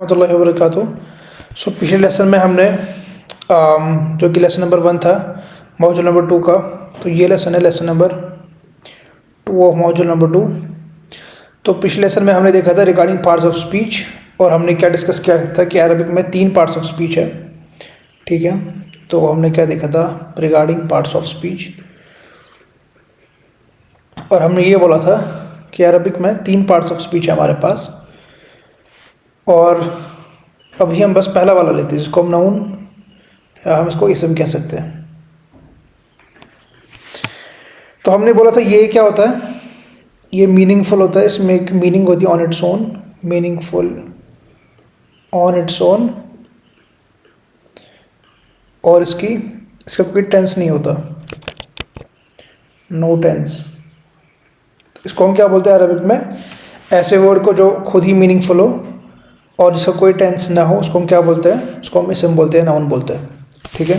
रहमतुल्लाहि व बरकातुहू। सो पिछले लेसन में हमने जो कि लेसन नंबर 1 था मॉड्यूल नंबर 2 का, तो ये लेसन है lesson number 2 of module number 2। तो पिछले लेसन में हमने देखा था रिगार्डिंग पार्ट्स ऑफ स्पीच, और हमने क्या डिस्कस किया था कि अरबिक में 3 पार्ट्स ऑफ स्पीच है। ठीक है, तो हमने क्या देखा था रिगार्डिंग पार्ट्स ऑफ स्पीच, और हमने ये बोला था कि अरबिक में 3 पार्ट्स ऑफ स्पीच है हमारे पास, और अभी हम बस पहला वाला लेते हैं जिसको हम नाउन या हम इसको इसम कह सकते हैं। तो हमने बोला था ये क्या होता है, ये मीनिंगफुल होता है, इसमें एक मीनिंग होती है on its own, meaningful on its own, और इसका कोई टेंस नहीं होता, नो टेंस। इसको हम क्या बोलते हैं अरबिक में, ऐसे वर्ड को जो खुद ही मीनिंगफुल हो और जिसका कोई टेंस ना हो उसको हम क्या बोलते हैं, उसको हम इसम बोलते हैं, नाउन बोलते हैं। ठीक है,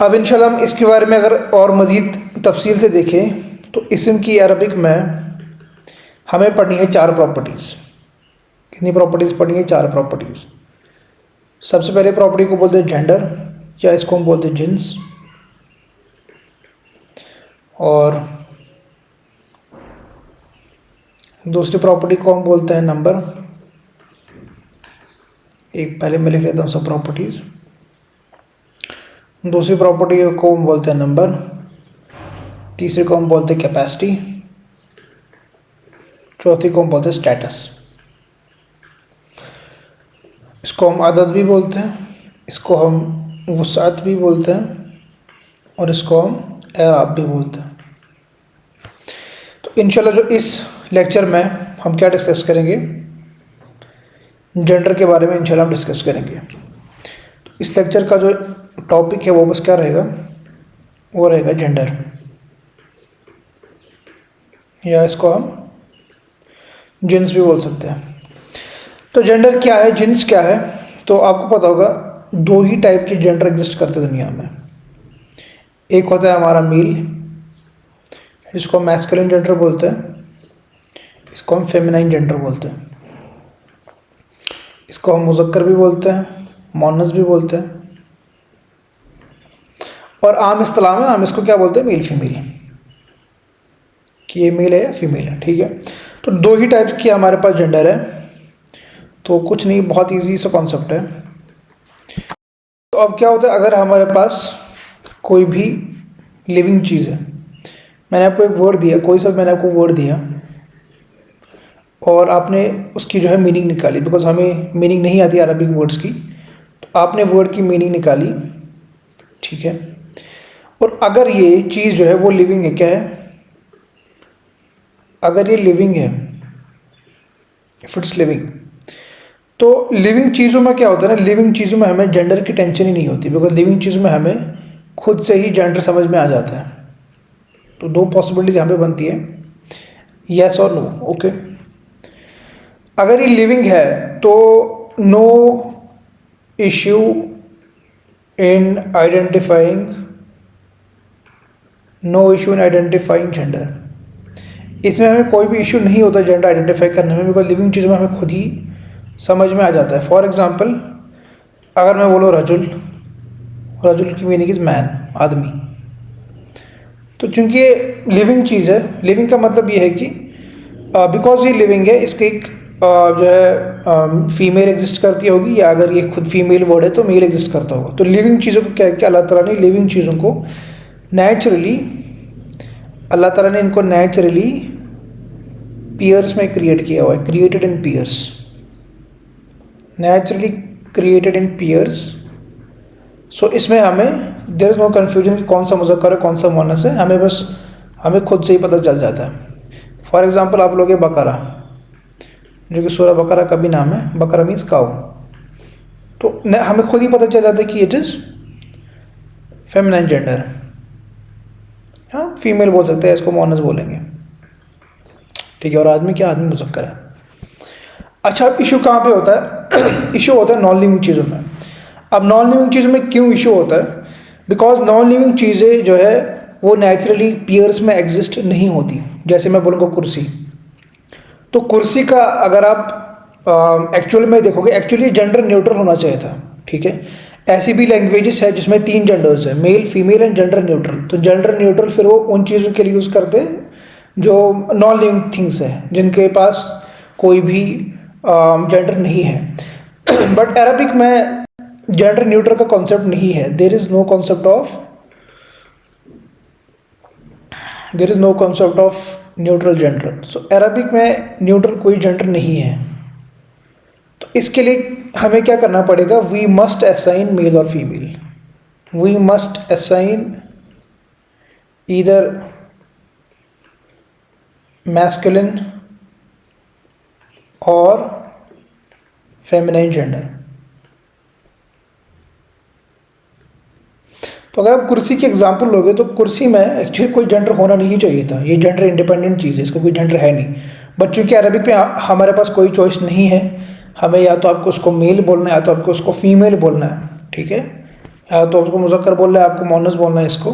अब इंशाल्लाह हम इसके बारे में अगर और मज़ीद तफसील से देखें तो इसम की अरबिक में हमें पढ़नी है 4 प्रॉपर्टीज़। कितनी प्रॉपर्टीज़ पढ़नी है? 4 प्रॉपर्टीज़। सबसे पहले प्रॉपर्टी को बोलते हैं जेंडर, या इसको हम बोलते हैं जिन्स, और दूसरी प्रॉपर्टी को हम बोलते हैं नंबर। एक पहले मैं लिख लेता हूँ सब प्रॉपर्टीज़। दूसरी प्रॉपर्टी को हम बोलते हैं नंबर, तीसरी को हम बोलते हैं कैपेसिटी, चौथी को हम बोलते हैं स्टेटस। इसको हम आदत भी बोलते हैं, इसको हम वसाअत भी बोलते हैं, और इसको हम एराब भी बोलते हैं। तो इंशाल्लाह जो इस लेक्चर में हम क्या डिस्कस करेंगे, जेंडर के बारे में इंशाल्लाह हम डिस्कस करेंगे। तो इस लेक्चर का जो टॉपिक है वो बस क्या रहेगा, वो रहेगा जेंडर, या इसको हम जिन्स भी बोल सकते हैं। तो जेंडर क्या है, जिन्स क्या है, तो आपको पता होगा 2 ही टाइप के जेंडर एग्जिस्ट करते हैं दुनिया में। एक होता है हमारा मेल, जिसको हम मैस्कुलिन जेंडर बोलते हैं, इसको हम फेमिनाइन जेंडर बोलते हैं, इसको हम मुज़क्कर भी बोलते हैं, मोनस भी बोलते हैं, और आम इस्तिलाह में हम इसको क्या बोलते हैं, मेल फीमेल, कि ये मेल है या फीमेल है। ठीक है, तो 2 ही टाइप की हमारे पास जेंडर है। तो कुछ नहीं, बहुत इजी सा कॉन्सेप्ट है। तो अब क्या होता है, अगर हमारे पास कोई भी लिविंग चीज़ है, मैंने आपको एक वर्ड दिया, कोई सा मैंने आपको वर्ड दिया, और आपने उसकी जो है मीनिंग निकाली, बिकॉज हमें मीनिंग नहीं आती अरबिक वर्ड्स की, तो आपने वर्ड की मीनिंग निकाली। ठीक है, और अगर ये चीज़ जो है वो लिविंग है, क्या है, अगर ये लिविंग है, इफ इट्स लिविंग, तो लिविंग चीज़ों में क्या होता है ना, लिविंग चीज़ों में हमें जेंडर की टेंशन ही नहीं होती, बिकॉज लिविंग चीज़ों में हमें खुद से ही जेंडर समझ में आ जाता है। तो 2 पॉसिबिलिटीज यहाँ पे बनती है, येस और नो। ओके, अगर ये लिविंग है तो no issue in identifying gender. इसमें हमें कोई भी इश्यू नहीं होता जेंडर आइडेंटिफाई करने में, बिकॉज लिविंग चीज़ों में हमें खुद ही समझ में आ जाता है। फॉर एग्जांपल, अगर मैं बोलूँ रजुल, रजुल की मीनिंग इज़ मैन, आदमी। तो चूंकि ये लिविंग चीज़ है, लिविंग का मतलब ये है कि बिकॉज ये लिविंग है, इसके एक जो है फीमेल एग्जिस्ट करती होगी, या अगर ये खुद फीमेल वर्ड है तो मेल एग्जिस्ट करता होगा। तो लिविंग चीज़ों को क्या क्या अल्लाह ताला ने लिविंग चीज़ों को नेचुरली, अल्लाह ताला ने इनको नेचुरली पेयर्स में क्रिएट किया हुआ है, created in pairs, naturally created in pairs. So इसमें हमें देयर इज़ नो कन्फ्यूजन कि कौन सा मुज़क्कर है कौन सा मुअन्नस है, हमें खुद से ही पता चल जाता है। फॉर एग्जांपल, आप लोग बकरा, जो कि सूरह बकरा का भी नाम है, बकरा मीन्स काऊ, तो हमें खुद ही पता चल जाता है कि इट इज़ फेमिनाइन जेंडर। हाँ, फीमेल बोल सकते हैं, इसको मुअन्नस बोलेंगे। ठीक है, और आदमी क्या, आदमी मुज़क्कर है। अच्छा, अब इशू कहाँ पे होता है? इशू होता है नॉन लिविंग चीज़ों में। अब नॉन लिविंग चीज़ों में क्यों इशू होता है? बिकॉज नॉन लिविंग चीज़ें जो है वो नेचुरली पेयर्स में एग्जिस्ट नहीं होती। जैसे मैं बोलूँगा कुर्सी, तो कुर्सी का अगर आप एक्चुअल में देखोगे, एक्चुअली जेंडर न्यूट्रल होना चाहिए था, ठीक है। ऐसी भी लैंग्वेजेस है जिसमें 3 जेंडर्स है, male female and gender neutral. तो जेंडर न्यूट्रल फिर वो उन चीज़ों के लिए यूज़ करते हैं जो नॉन लिविंग थिंग्स है, जिनके पास कोई भी जेंडर नहीं है। बट अरबिक में जेंडर न्यूट्रल का कॉन्सेप्ट नहीं है। There is no concept of neutral gender. So Arabic में न्यूट्रल कोई जेंडर नहीं है। तो इसके लिए हमें क्या करना पड़ेगा, वी मस्ट असाइन मेल और female. We must assign either masculine और फेमिनाइन जेंडर। तो अगर आप कुर्सी की एग्जांपल लोगे तो कुर्सी में एक्चुअली कोई जेंडर होना नहीं चाहिए था, ये जेंडर इंडिपेंडेंट चीज़ है, इसका कोई जेंडर है नहीं। बट चूंकि अरबिक में हमारे पास कोई चॉइस नहीं है, हमें या तो आपको उसको मेल बोलना है या तो आपको उसको फीमेल बोलना है, ठीक है, या तो आपको मुज़क्कर बोलना है, आपको मोनस बोलना है इसको।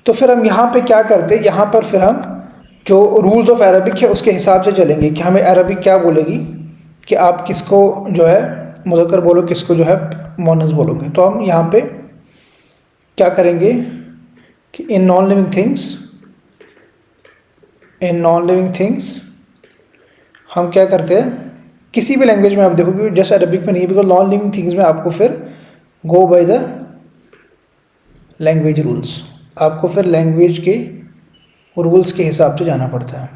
तो फिर हम यहाँ पे क्या करते हैं, यहाँ पर फिर हम जो रूल्स ऑफ अरबिक है उसके हिसाब से चलेंगे कि हमें अरबिक क्या बोलेगी कि आप किसको जो है मुज़क्कर बोलो, किसको जो है मोनस बोलोगे। तो हम यहाँ पे क्या करेंगे कि इन नॉन लिविंग थिंग्स हम क्या करते हैं, किसी भी लैंग्वेज में आप देखोगे, जैसे अरबिक में नहीं है, बिकॉज नॉन लिविंग थिंग्स में आपको फिर गो बाय द लैंग्वेज रूल्स, आपको फिर लैंग्वेज के रूल्स के हिसाब से जाना पड़ता है।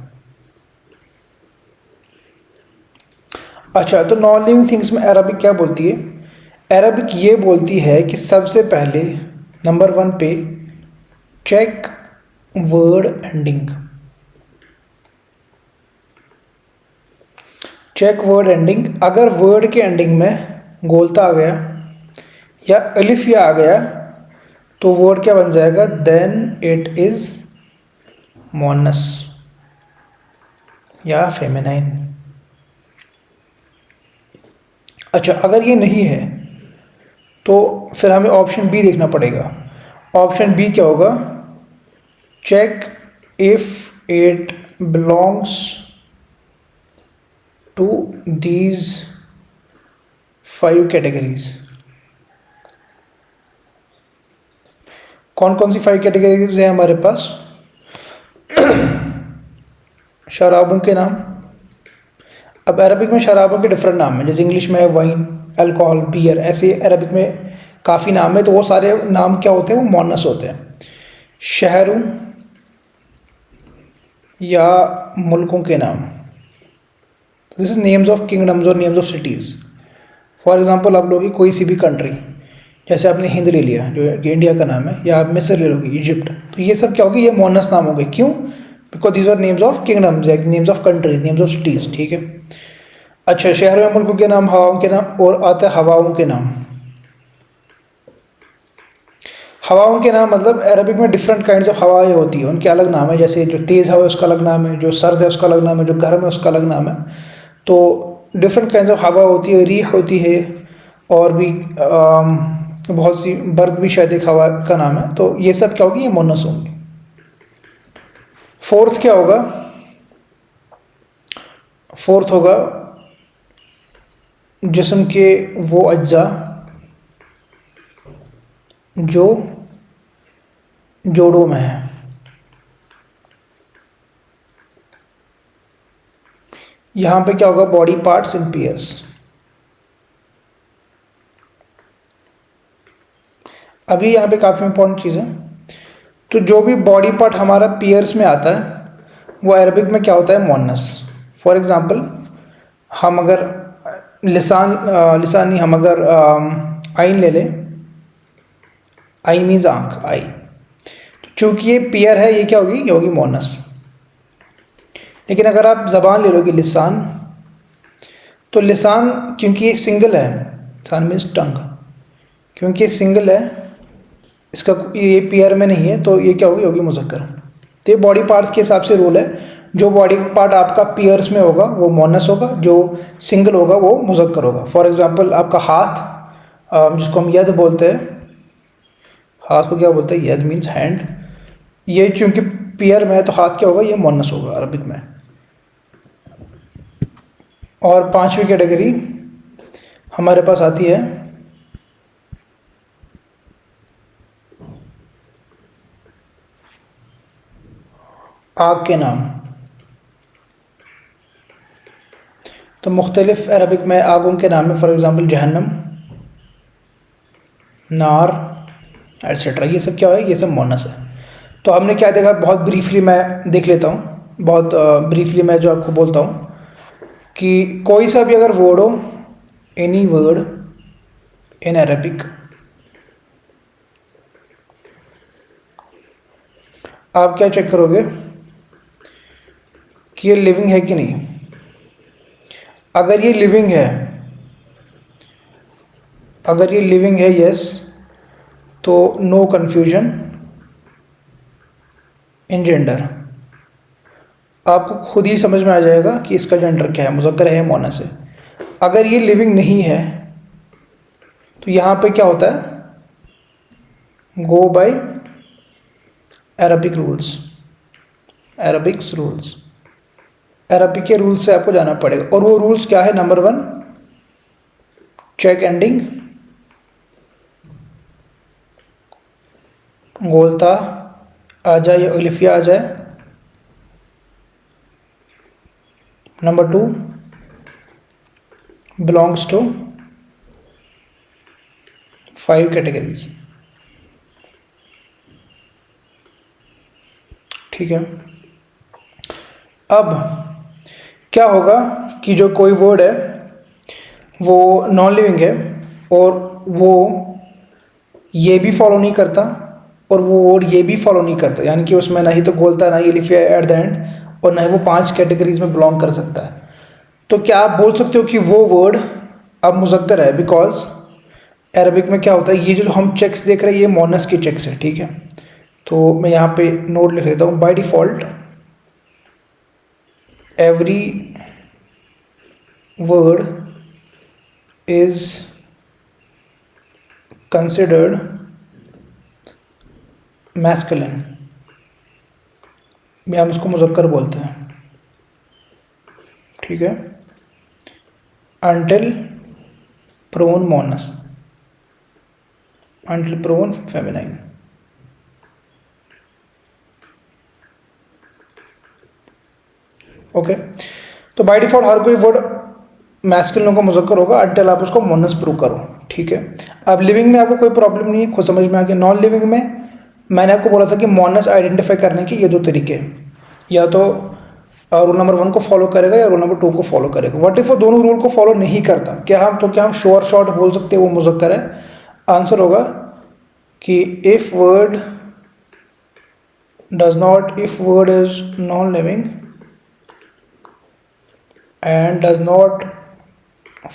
अच्छा, तो नॉन लिविंग थिंग्स में अरबिक क्या बोलती है? अरबिक ये बोलती है कि सबसे पहले नंबर 1 पे check word ending. Check word ending, अगर वर्ड के एंडिंग में गोलता आ गया या अलिफ या आ गया तो वर्ड क्या बन जाएगा, देन इट इज मोनस या फेमिनाइन। अच्छा, अगर ये नहीं है तो फिर हमें ऑप्शन बी देखना पड़ेगा। ऑप्शन बी क्या होगा, check if it belongs to these 5 categories. कौन कौन सी 5 कैटेगरीज है हमारे पास? शराबों के नाम। अब अरबिक में शराबों के डिफरेंट नाम हैं, जैसे इंग्लिश में है वाइन, अल्कोहल, बियर, ऐसे अरबिक में काफ़ी नाम है। तो वो सारे नाम क्या होते हैं, वो मोनस होते हैं। शहरों या मुल्कों के नाम, this is names of kingdoms और names of cities. For example आप लोगे कोई सी भी कंट्री, जैसे आपने हिंद ले लिया जो इंडिया का नाम है, या आप मिस्र ले लोगे, इजिप्ट, तो ये सब क्या होगी, ये मोनस नाम हो गए। क्यों? Because these are names of kingdoms, names of countries, names of cities, ठीक है। अच्छा, शहरों या मुल्कों के नाम, हवाओं के नाम, और आता है हवाओं के नाम। हवाओं के नाम मतलब अरबिक में डिफरेंट काइंड्स ऑफ हवाएं होती है, उनके अलग नाम है। जैसे जो तेज़ हवा है उसका अलग नाम है, जो सर्द है उसका अलग नाम है, जो गर्म है उसका अलग नाम है। तो डिफरेंट काइंड्स ऑफ हवा होती है, रीह होती है, और भी बहुत सी, बर्द भी शायद एक हवा का नाम है। तो ये सब क्या होगी, ये मोनस होंगे। फोर्थ क्या होगा? फोर्थ होगा जिस्म के वो अज्जा जो जोड़ों में है। यहां पे क्या होगा, बॉडी पार्ट्स इन पेयर्स। अभी यहाँ पे काफ़ी इंपॉर्टेंट चीज़ है। तो जो भी बॉडी पार्ट हमारा पेयर्स में आता है वो अरबिक में क्या होता है, मोनस। फॉर एग्जांपल हम अगर लिसान नहीं, हम अगर आइन ले लें, आई मीन्स आँख, आई, तो चूँकि ये पेयर है, ये क्या होगी, ये होगी मोनस। लेकिन अगर आप ज़बान ले लोगे, लिसान, तो लिसान क्योंकि ये सिंगल है, लिसान मीन्स टंग, क्योंकि ये सिंगल है, इसका ये पेयर में नहीं है, तो ये क्या होगी, होगी मुज़क्कर। तो ये बॉडी पार्ट्स के हिसाब से रूल है। जो बॉडी पार्ट आपका पेयर्स में होगा वो मोनस होगा, जो सिंगल होगा वो मुज़क्कर होगा। फॉर एग्जांपल आपका हाथ, जिसको हम यद बोलते हैं, हाथ को क्या बोलते हैं, यद मीन्स हैंड। ये चूँकि पेयर में है तो हाथ क्या होगा, ये मोनस होगा अरबिक में। और पांचवी कैटेगरी हमारे पास आती है आग के नाम। तो मुख्तलिफ़ अरबिक में आगों के नाम है, फॉर एग्ज़ाम्पल जहन्नम, नार, एट्सेट्रा। ये सब क्या है? ये सब मोनस है। तो हमने क्या देखा, बहुत ब्रीफली मैं देख लेता हूँ, बहुत ब्रीफली मैं जो आपको बोलता हूँ कि कोई सा भी अगर वर्ड हो, एनी वर्ड इन अरबिक, आप क्या चेक करोगे कि ये लिविंग है कि नहीं। अगर ये लिविंग है, अगर ये लिविंग है यस, तो नो कन्फ्यूजन इन जेंडर। आपको खुद ही समझ में आ जाएगा कि इसका जेंडर क्या है, मुज़क्कर है या मुअन्नस है। अगर ये लिविंग नहीं है तो यहाँ पे क्या होता है, go by Arabic rules, Arabics rules, Arabic के रूल्स से आपको जाना पड़ेगा। और वो रूल्स क्या है? नंबर 1, चेक एंडिंग, गोलता आ जाए या अलिफिया आ जाए। Number 2, belongs to 5 categories. ठीक है। अब क्या होगा कि जो कोई वर्ड है वो नॉन लिविंग है और वो ये भी फॉलो नहीं करता और वो वर्ड ये भी फॉलो नहीं करता, यानी कि उसमें ना ही तो बोलता, ना ही लिफिया एट द एंड, और ना ही वो 5 कैटेगरीज में बिलोंग कर सकता है। तो क्या आप बोल सकते हो कि वो वर्ड अब मुज़क्कर है? बिकॉज अरबिक में क्या होता है, ये जो हम चेक्स देख रहे हैं ये मोनस के चेक्स है। ठीक है, तो मैं यहाँ पे नोट लिख लेता हूँ। By default every word is considered masculine, में हम इसको मुज़क्कर बोलते हैं। ठीक है, until pronoun Moonis, until pronoun feminine. Okay, तो बाय डिफ़ॉल्ट हर कोई वर्ड मैस्कुलिन का मुज़क्कर होगा अनटिल आप उसको मोनस प्रूव करो। ठीक है, अब लिविंग में आपको कोई प्रॉब्लम नहीं है, खुद समझ में आ गया। नॉन लिविंग में मैंने आपको बोला था कि मोनस आइडेंटिफाई करने के ये 2 तरीके हैं, या तो रूल नंबर 1 को फॉलो करेगा या रूल नंबर 2 को फॉलो करेगा। व्हाट इफ वो दोनों रूल को फॉलो नहीं करता, क्या हम श्योर शॉर्ट बोल सकते हैं वो मुज़क्कर है? आंसर होगा कि if word does not, if word is non living and does not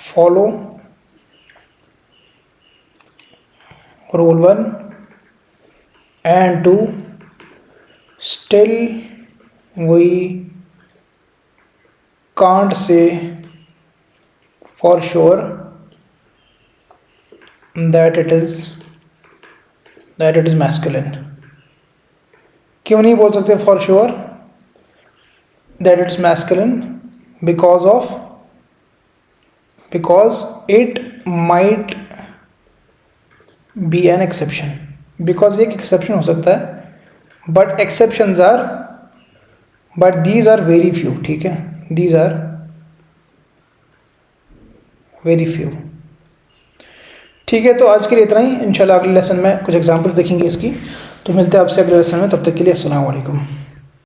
follow rule 1 and 2, still we can't say for sure that it is masculine। क्यों नहीं बोल सकते for sure that it's masculine? because it might be an exception, because एक exception हो सकता है, but these are very few। ठीक है, these are very few। ठीक है, तो आज के लिए इतना ही। इंशाल्लाह अगले लेसन में कुछ एग्जांपल्स देखेंगे इसकी। तो मिलते हैं आपसे अगले लेसन में, तब तक के लिए अस्सलाम वालेकुम।